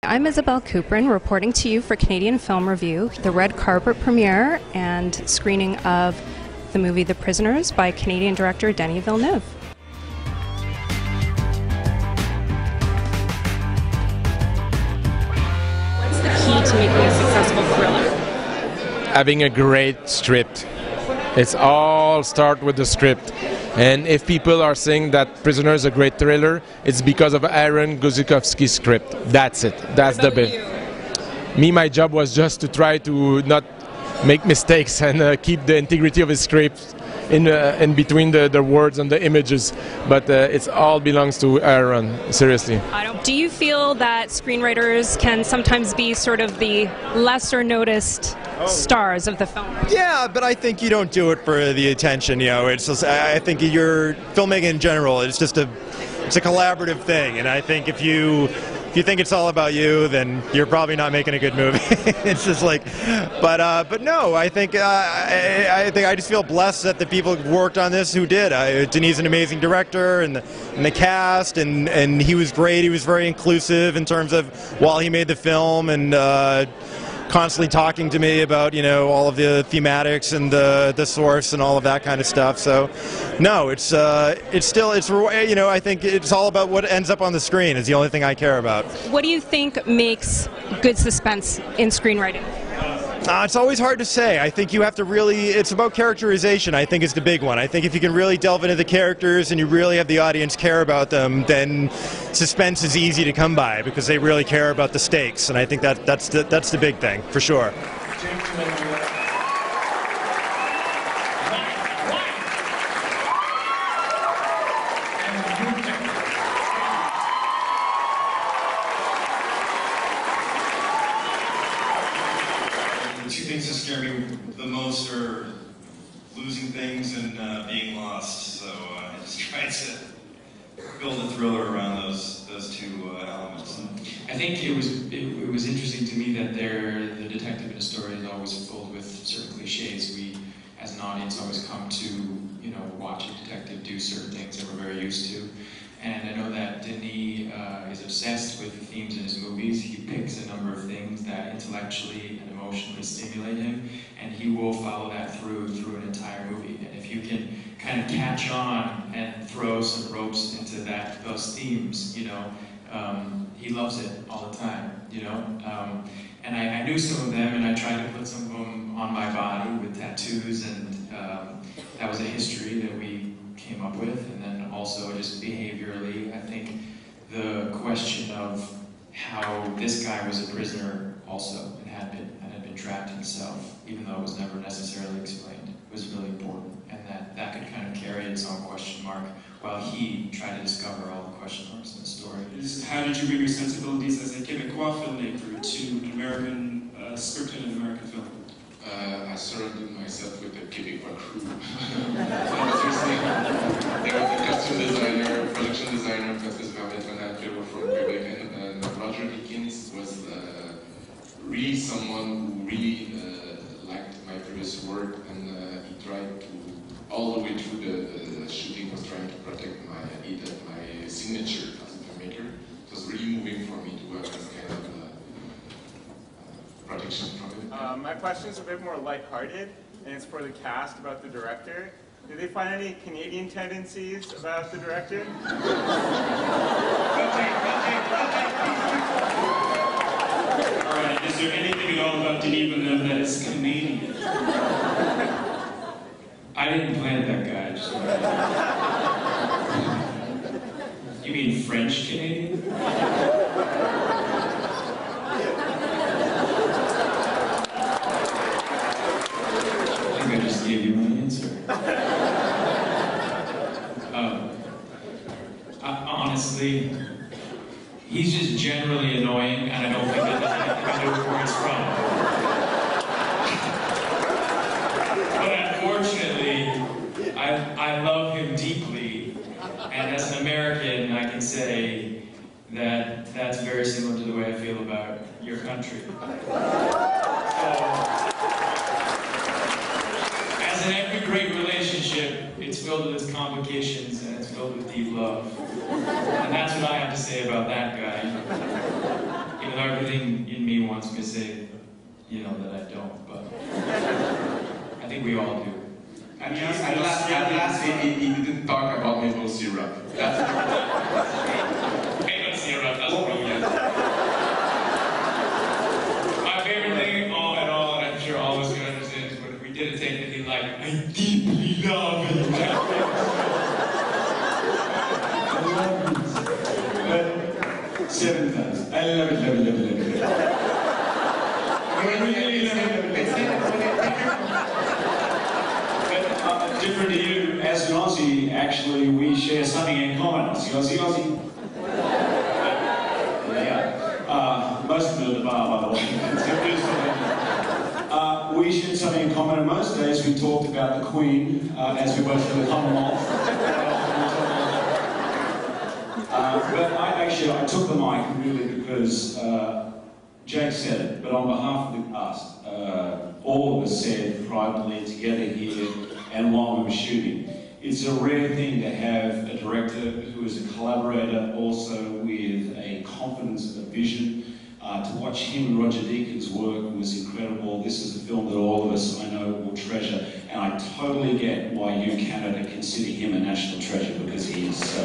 I'm Isabel Cooperin, reporting to you for Canadian Film Review, the red carpet premiere and screening of the movie The Prisoners by Canadian director Denis Villeneuve. What's the key to making a successful thriller? Having a great script. It's all start with the script. And if people are saying that Prisoner is a great thriller, it's because of Aaron Guzikowski's script. That's it. That's the bit. Me, my job was just to try to not make mistakes and keep the integrity of his script in between the words and the images. But it all belongs to Aaron, seriously. Do you feel that screenwriters can sometimes be sort of the lesser noticed stars of the film? Yeah, but I think you don't do it for the attention. You know, it's just, I think your filmmaking in general, it's a collaborative thing, and I think if you think it's all about you, then you're probably not making a good movie. It's just like, but no, I think I just feel blessed that the people who worked on this who did. Denis is an amazing director, and the cast, and he was great. He was very inclusive in terms of while he made the film, and constantly talking to me about, you know, all of the thematics and the source and all of that kind of stuff. So no, it's still, you know, I think it's all about what ends up on the screen is the only thing I care about. What do you think makes good suspense in screenwriting? It's always hard to say. I think you have to really, it's about characterization, I think, is the big one. I think if you can really delve into the characters and you really have the audience care about them, then suspense is easy to come by because they really care about the stakes, and I think that's the big thing, for sure. The two things that scare me the most are losing things and being lost. So I just tried to build a thriller around those two elements. I think it was interesting to me that the detective in a story is always filled with certain cliches. We, as an audience, always come to, you know, watch a detective do certain things that we're very used to. And I know that Denis is obsessed with the themes in his movies. He picks a number of things that intellectually and emotionally stimulate him, and he will follow that through an entire movie. And if you can kind of catch on and throw some ropes into those themes, you know, he loves it all the time, you know. And I knew some of them, and I tried to put some of them on my body with tattoos, and that was a history that we came up with. And then also just behaviorally, I think the question of how this guy was a prisoner also and had been trapped himself, even though it was never necessarily explained, was really important, and that could kind of carry its own question mark while he tried to discover all the question marks in the story. How did you bring your sensibilities as a Quebecois filmmaker to an American script and an American film? I surrounded myself with a Quebecois crew. Seriously, there was a costume designer, production designer, Patrice Vermette, they were from Quebec, and Roger Dickens was really someone who really liked my previous work, and he tried to, all the way through the shooting, was trying to protect my signature as a filmmaker. It was really moving for me to have this kind of protection from it. My question is a bit more lighthearted, and it's for the cast about the director. Did they find any Canadian tendencies about the director? Alright, is there anything at all about Denis Villeneuve that is Canadian? I didn't plant that guy. You mean French Canadian? I just gave you my answer. Honestly, he's just generally annoying, and I don't think that there's anything to do with where he's from. But unfortunately, I love him deeply, and as an American, I can say that that's very similar to the way I feel about your country. As in every great relationship, it's filled with its complications and it's filled with deep love. And that's what I have to say about that guy. Even though everything in me wants me to say, you know, that I don't, but I think we all do. At last he didn't talk about maple syrup. That's maple syrup, that's brilliant. My favorite thing, all in all, and I'm sure all of us can understand, is when we did a take that he like, I deeply love you. I love it. But 7 times. I love it, love it, love it, love it. I really love it, love it, but different to you, as an Aussie, actually, we share something in common. Aussie. Yeah. Most of them are the bar, by the way. We shared something in common, and most days we talked about the Queen as we went through the Commonwealth. But I took the mic really because Jake said it, but on behalf of us, all of us said privately together here and while we were shooting, it's a rare thing to have a director who is a collaborator also with a confidence and a vision. To watch him and Roger Deakins work was incredible. This is a film that all of us, I know, will treasure, and I totally get why you, Canada, consider him a national treasure, because he is so.